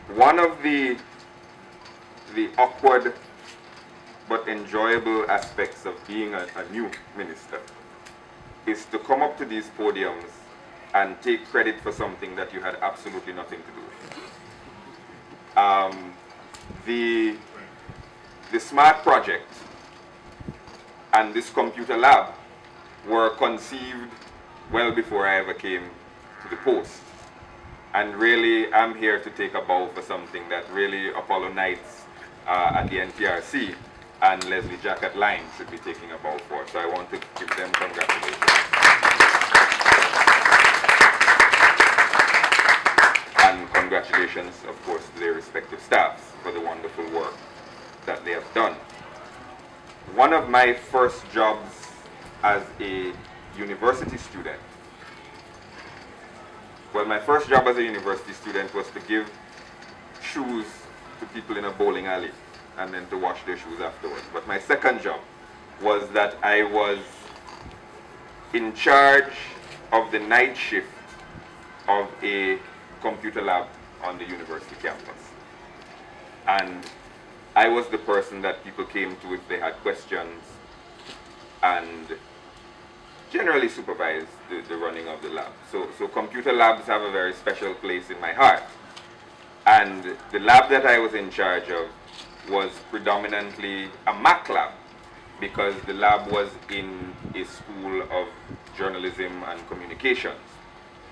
One of the awkward but enjoyable aspects of being a new minister is to come up to these podiums and take credit for something that you had absolutely nothing to do with. The SMART project and this computer lab were conceived well before I ever came to the post. And really, I'm here to take a bow for something that really Apollo Knights at the NTRC and Leslie Jacket Line should be taking a bow for. So I want to give them congratulations. And congratulations, of course, to their respective staffs for the wonderful work that they have done. One of my first jobs as a university student, well, my first job as a university student was to give shoes to people in a bowling alley and then to wash their shoes afterwards. But my second job was that I was in charge of the night shift of a computer lab on the university campus. And I was the person that people came to if they had questions and generally supervised the running of the lab. So computer labs have a very special place in my heart. And the lab that I was in charge of was predominantly a Mac lab because the lab was in a school of journalism and communications.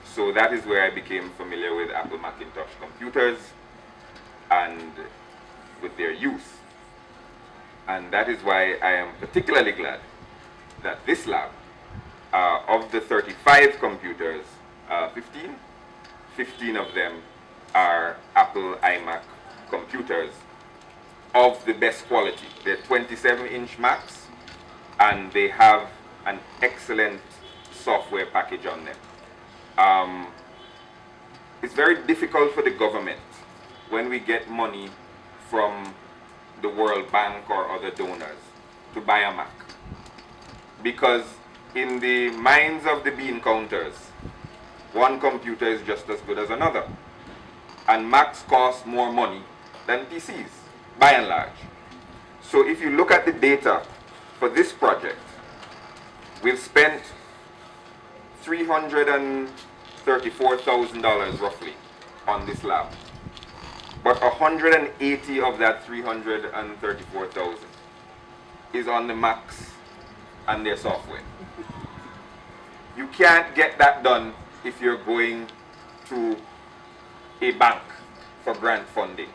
So that is where I became familiar with Apple Macintosh computers and with their use. And that is why I am particularly glad that this lab, of the 35 computers, 15 of them are Apple iMac computers of the best quality. They're 27-inch Macs, and they have an excellent software package on them. It's very difficult for the government when we get money from the World Bank or other donors to buy a Mac, because in the minds of the bean counters, one computer is just as good as another. And Macs cost more money than PCs, by and large. So if you look at the data for this project, we've spent $334,000 roughly on this lab. But 180 of that 334,000 is on the Macs and their software. You can't get that done if you're going to a bank for grant funding.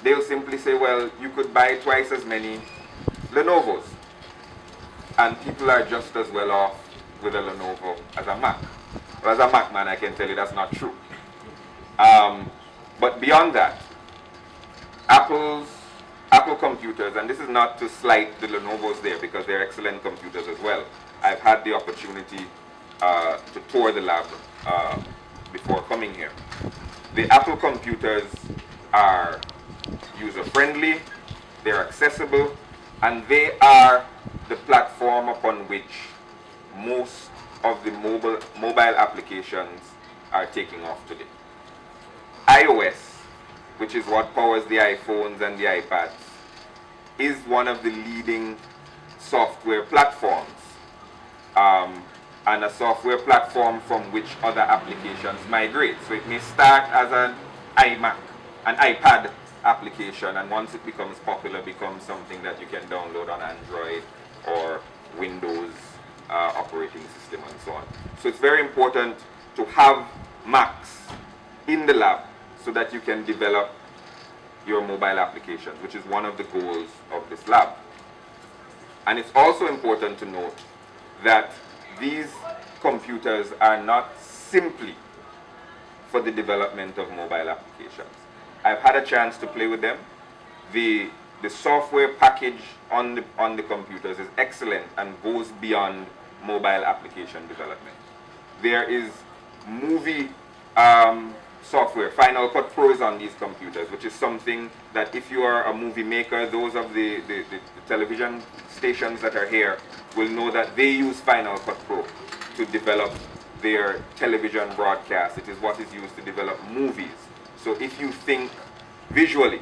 They'll simply say, well, you could buy twice as many Lenovo's. And people are just as well off with a Lenovo as a Mac. Well, as a Mac man, I can tell you that's not true. But beyond that, Apple computers, and this is not to slight the Lenovo's there because they're excellent computers as well. I've had the opportunity to tour the lab before coming here. The Apple computers are user-friendly, they're accessible, and they are the platform upon which most of the mobile applications are taking off today. iOS, which is what powers the iPhones and the iPads, is one of the leading software platforms, and a software platform from which other applications migrate. So it may start as an iPad application, and once it becomes popular, becomes something that you can download on Android or Windows operating system and so on. So it's very important to have Macs in the lab so that you can develop your mobile applications, which is one of the goals of this lab. And it's also important to note that these computers are not simply for the development of mobile applications. I've had a chance to play with them. The software package on the computers is excellent and goes beyond mobile application development. There is movie software, Final Cut Pro is on these computers, which is something that if you are a movie maker, those of the television stations that are here will know that they use Final Cut Pro to develop their television broadcast. It is what is used to develop movies. So if you think Visually,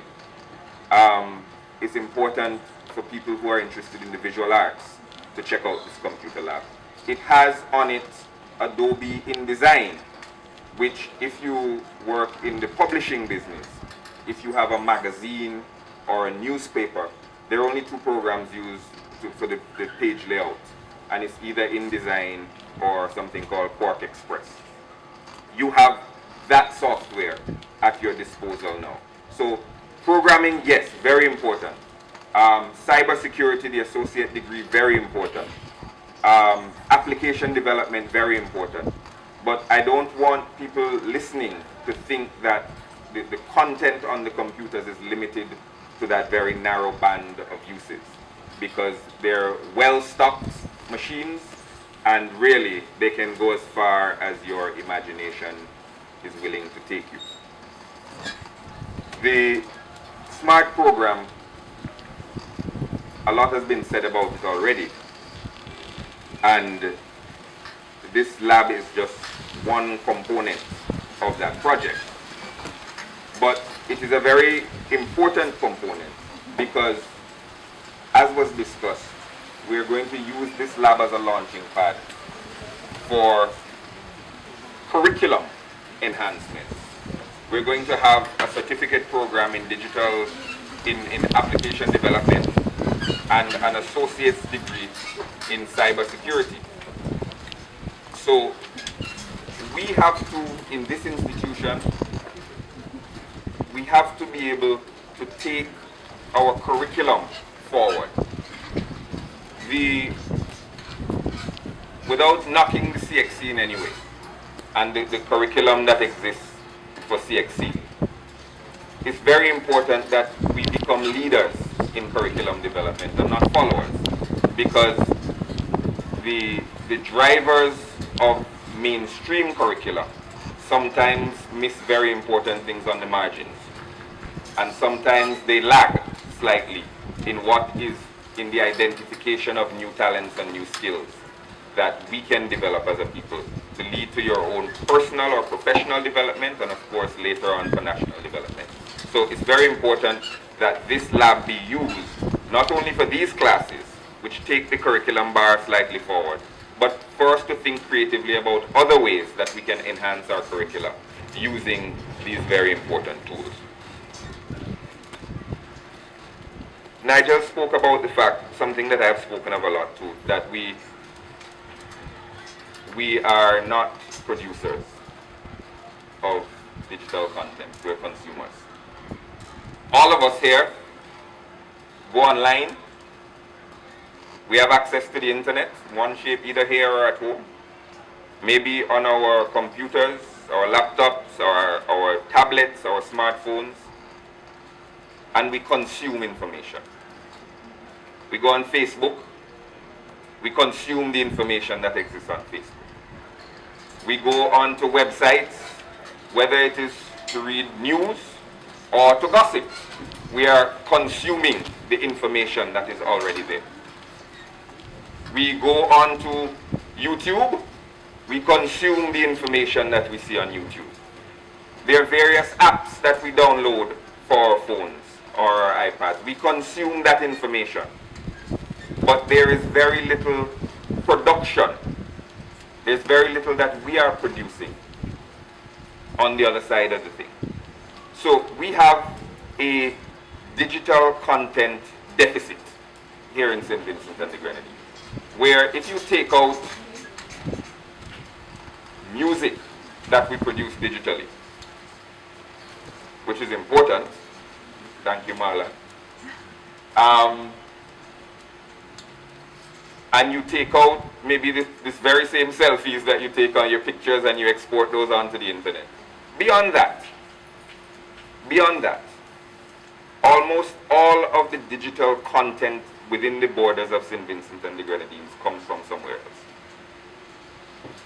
it's important for people who are interested in the visual arts to check out this computer lab. It has on it Adobe InDesign, which if you work in the publishing business, if you have a magazine or a newspaper, there are only two programs used for the page layout, and it's either InDesign or something called Quark Express. You have that software at your disposal now. So programming, yes, very important. Cybersecurity, the associate degree, very important. Application development, very important. But I don't want people listening to think that the content on the computers is limited to that very narrow band of uses, because they're well-stocked machines, and really they can go as far as your imagination is willing to take you. The SMART program, a lot has been said about it already, and this lab is just one component of that project. But it is a very important component because, as was discussed, we are going to use this lab as a launching pad for curriculum enhancements. We're going to have a certificate program in digital, in application development, and an associate's degree in cybersecurity. So we have to, in this institution, we have to be able to take our curriculum forward. Without knocking the CXC in any way, and the curriculum that exists for CXC, it's very important that we become leaders in curriculum development and not followers, because the drivers of mainstream curricula sometimes miss very important things on the margins, and sometimes they lag slightly in what is in the identification of new talents and new skills that we can develop as a people to lead to your own personal or professional development, and of course later on for national development. So it's very important that this lab be used not only for these classes, which take the curriculum bar slightly forward, but for us to think creatively about other ways that we can enhance our curricula using these very important tools. Nigel spoke about the fact, something that I've spoken of a lot too, that we are not producers of digital content, we're consumers. All of us here go online. We have access to the internet, one shape, either here or at home. Maybe on our computers, our laptops, our tablets, our smartphones. And we consume information. We go on Facebook. We consume the information that exists on Facebook. We go on to websites, whether it is to read news or to gossip. We are consuming the information that is already there. We go on to YouTube. We consume the information that we see on YouTube. There are various apps that we download for our phones or our iPads. We consume that information. But there is very little production. There's very little that we are producing on the other side of the thing. So we have a digital content deficit here in St. Vincent and the Grenadines, where if you take out music that we produce digitally, which is important, thank you Marla, and you take out maybe this very same selfies that you take on your pictures and you export those onto the internet. Beyond that, almost all of the digital content within the borders of St. Vincent and the Grenadines comes from somewhere else.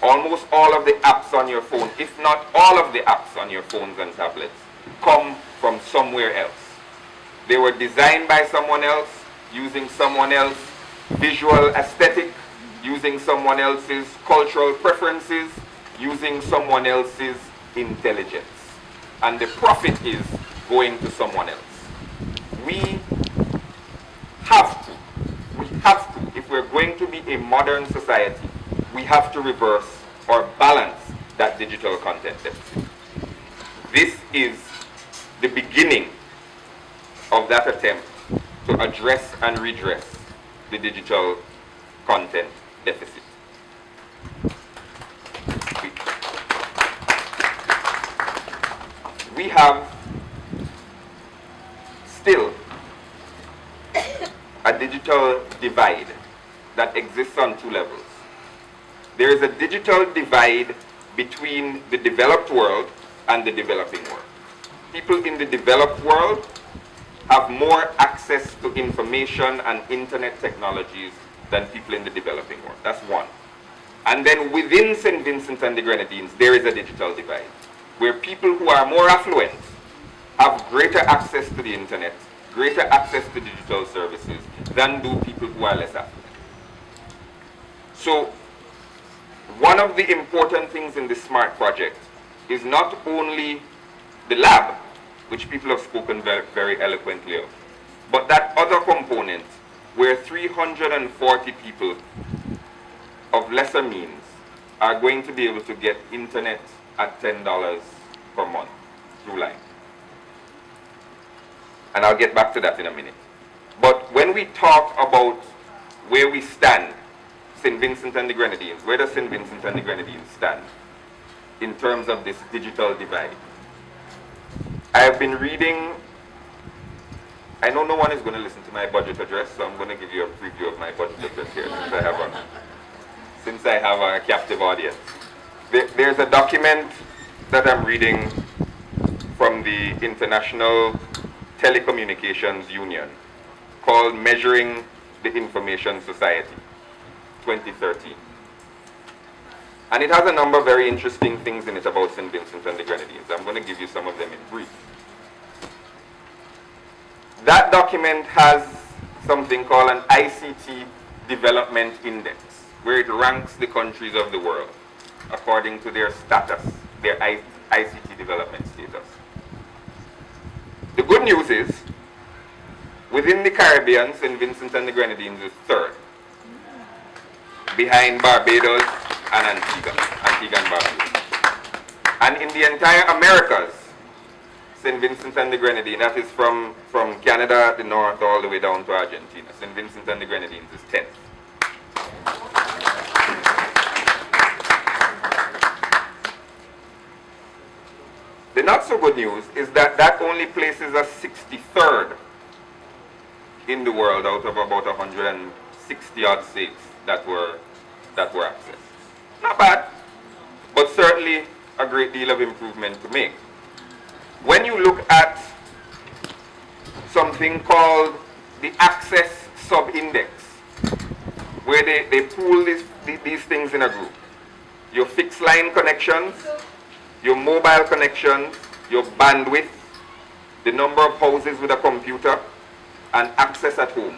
Almost all of the apps on your phone, if not all of the apps on your phones and tablets, come from somewhere else. They were designed by someone else, using someone else's visual aesthetic, using someone else's cultural preferences, using someone else's intelligence. and the profit is going to someone else. We have to, if we're going to be a modern society, we have to reverse or balance that digital content deficit. This is the beginning of that attempt to address and redress the digital content deficit. We have still a digital divide that exists on two levels. There is a digital divide between the developed world and the developing world. People in the developed world have more access to information and internet technologies than people in the developing world. That's one. And then within St. Vincent and the Grenadines, there is a digital divide, where people who are more affluent have greater access to the internet, greater access to digital services than do people who are less affluent. So one of the important things in the SMART project is not only the lab, which people have spoken very, very eloquently of, but that other component where 340 people of lesser means are going to be able to get internet at $10 per month through line. And I'll get back to that in a minute. But when we talk about where we stand, St. Vincent and the Grenadines, where does St. Vincent and the Grenadines stand in terms of this digital divide? I have been reading, I know no one is going to listen to my budget address, so I'm going to give you a preview of my budget address here since I have a captive audience. There's a document that I'm reading from the International Telecommunications Union called Measuring the Information Society, 2013. And it has a number of very interesting things in it about St. Vincent and the Grenadines. I'm going to give you some of them in brief. That document has something called an ICT Development Index, where it ranks the countries of the world according to their status, their ICT development status. The good news is, within the Caribbean, St. Vincent and the Grenadines is third, behind Barbados and Antigua and Barbuda. And in the entire Americas, St. Vincent and the Grenadines, that is from Canada, the north, all the way down to Argentina. St. Vincent and the Grenadines is 10th. The not so good news is that that only places us 63rd in the world out of about 160 odd states that were accessed. Not bad, but certainly a great deal of improvement to make. When you look at something called the access sub-index, where they pool these things in a group, your fixed line connections, your mobile connections, your bandwidth, the number of houses with a computer, and access at home.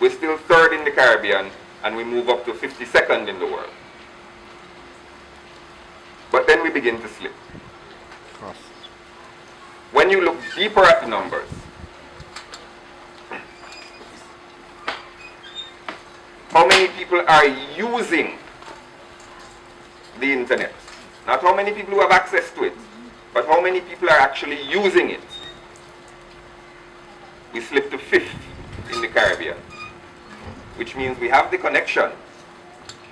We're still third in the Caribbean, and we move up to 52nd in the world. But then we begin to slip. When you look deeper at the numbers, how many people are using the internet? Not how many people who have access to it, but how many people are actually using it. We slip to 5th in the Caribbean, which means we have the connection,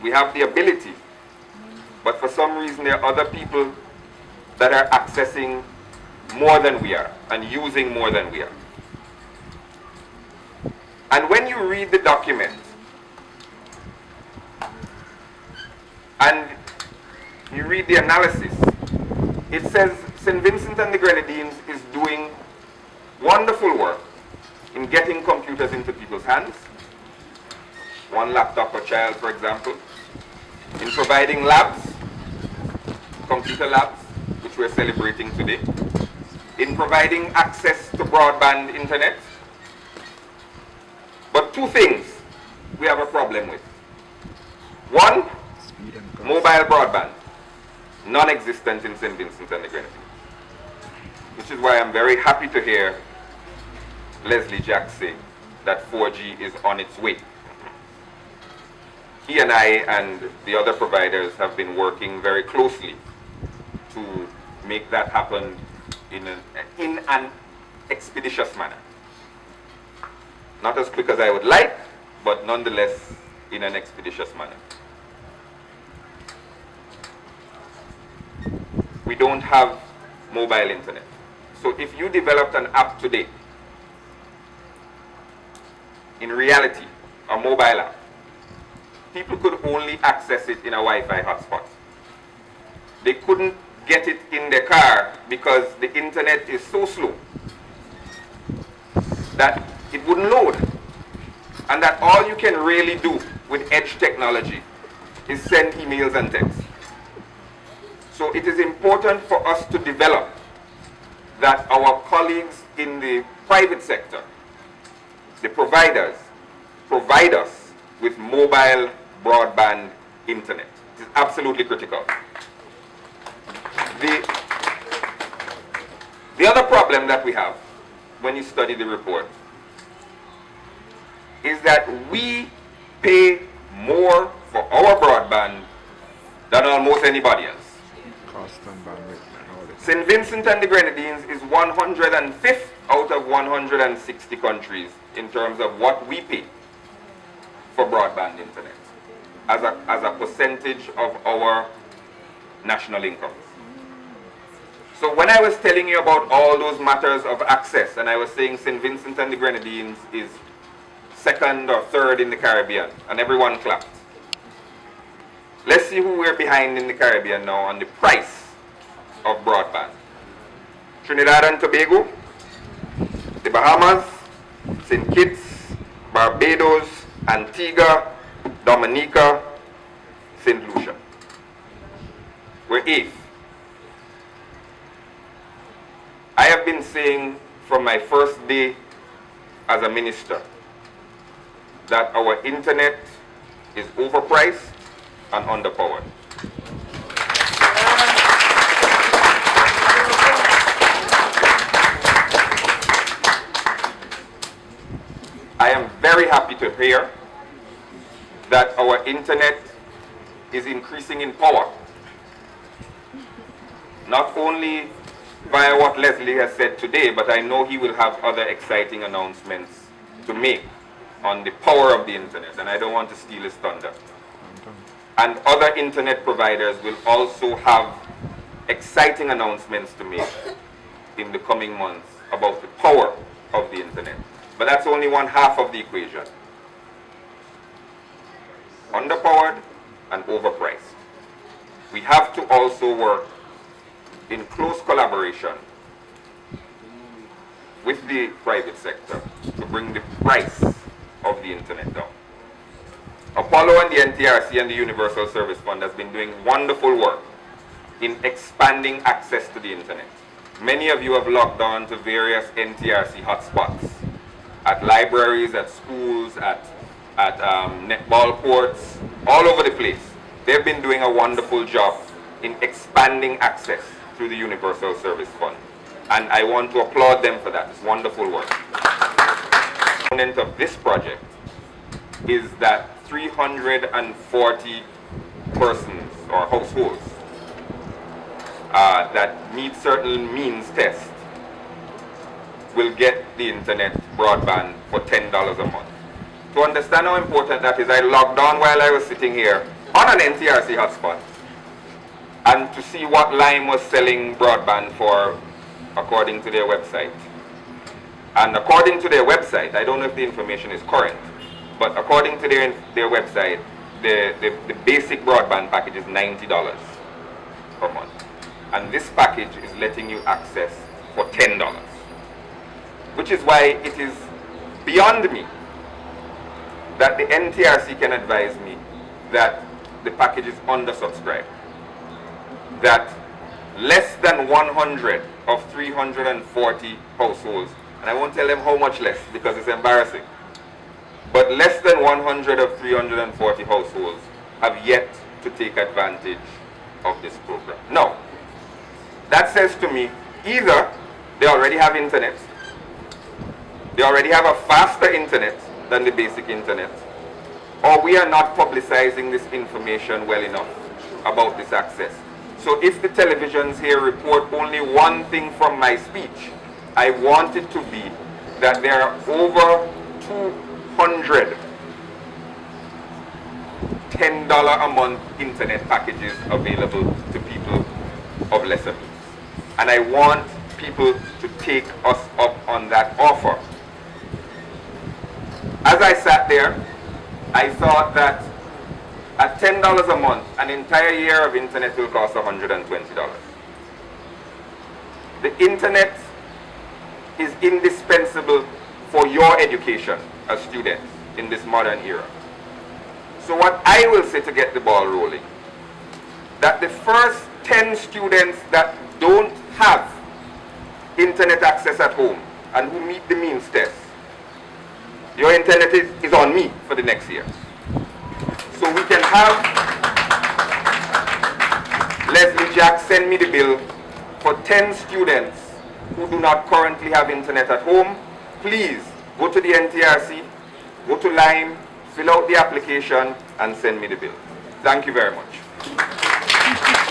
we have the ability, but for some reason there are other people that are accessing more than we are and using more than we are. And when you read the document and you read the analysis, it says St. Vincent and the Grenadines is doing wonderful work in getting computers into people's hands, one laptop per child, for example, in providing labs, computer labs, which we're celebrating today, in providing access to broadband internet. But two things we have a problem with. One, mobile broadband, non-existent in St. Vincent and the Grenadines. which is why I'm very happy to hear Leslie Jack say that 4G is on its way. He and I and the other providers have been working very closely to make that happen in an expeditious manner. Not as quick as I would like, but nonetheless in an expeditious manner. We don't have mobile internet. So if you developed an app today, in reality, a mobile app, people could only access it in a Wi-Fi hotspot. They couldn't get it in their car because the internet is so slow that it wouldn't load. And that all you can really do with edge technology is send emails and texts. So it is important for us to develop that our colleagues in the private sector, the providers, provide us with mobile broadband internet. It is absolutely critical. The other problem that we have when you study the report is that we pay more for our broadband than almost anybody else. Cost and bandwidth and all this. St. Vincent and the Grenadines is 105th out of 160 countries in terms of what we pay for broadband internet as a percentage of our national income. So when I was telling you about all those matters of access, and I was saying St. Vincent and the Grenadines is second or third in the Caribbean, and everyone clapped. Let's see who we're behind in the Caribbean now on the price of broadband. Trinidad and Tobago, the Bahamas, St. Kitts, Barbados, Antigua, Dominica, St. Lucia. We're 8th. I have been saying from my first day as a minister that our internet is overpriced and underpowered. I am very happy to hear that our internet is increasing in power. Not only via what Leslie has said today, but I know he will have other exciting announcements to make on the power of the internet, and I don't want to steal his thunder. And other internet providers will also have exciting announcements to make in the coming months about the power of the internet. But that's only one half of the equation. Underpowered and overpriced. We have to also work in close collaboration with the private sector to bring the price of the internet down. Apollo and the NTRC and the Universal Service Fund has been doing wonderful work in expanding access to the internet. Many of you have logged on to various NTRC hotspots at libraries, at schools, at netball courts, all over the place. They've been doing a wonderful job in expanding access through the Universal Service Fund. And I want to applaud them for that. It's wonderful work. The component of this project is that 340 persons or households that meet certain means test will get the internet broadband for $10 a month. To understand how important that is, I logged on while I was sitting here on an NTRC hotspot and to see what Lime was selling broadband for according to their website. And according to their website, I don't know if the information is current, but according to their website, the basic broadband package is $90 per month. And this package is letting you access for $10. Which is why it is beyond me that the NTRC can advise me that the package is undersubscribed. That less than 100 of 340 households, and I won't tell them how much less because it's embarrassing, but less than 100 of 340 households have yet to take advantage of this program. Now, that says to me, either They already have internet. They already have a faster internet than the basic internet. Or we are not publicizing this information well enough about this access. So if the televisions here report only one thing from my speech, I want it to be that there are over 200 $10 a month internet packages available to people of lesser means. And I want people to take us up on that offer. As I sat there, I thought that at $10 a month, an entire year of internet will cost $120. The internet is indispensable for your education as students in this modern era. So what I will say to get the ball rolling, that the first 10 students that don't have internet access at home and who meet the means test, your internet is on me for the next year. So we can have Leslie Jack send me the bill for 10 students who do not currently have internet at home. Please go to the NTRC, go to Lime, fill out the application and send me the bill. Thank you very much.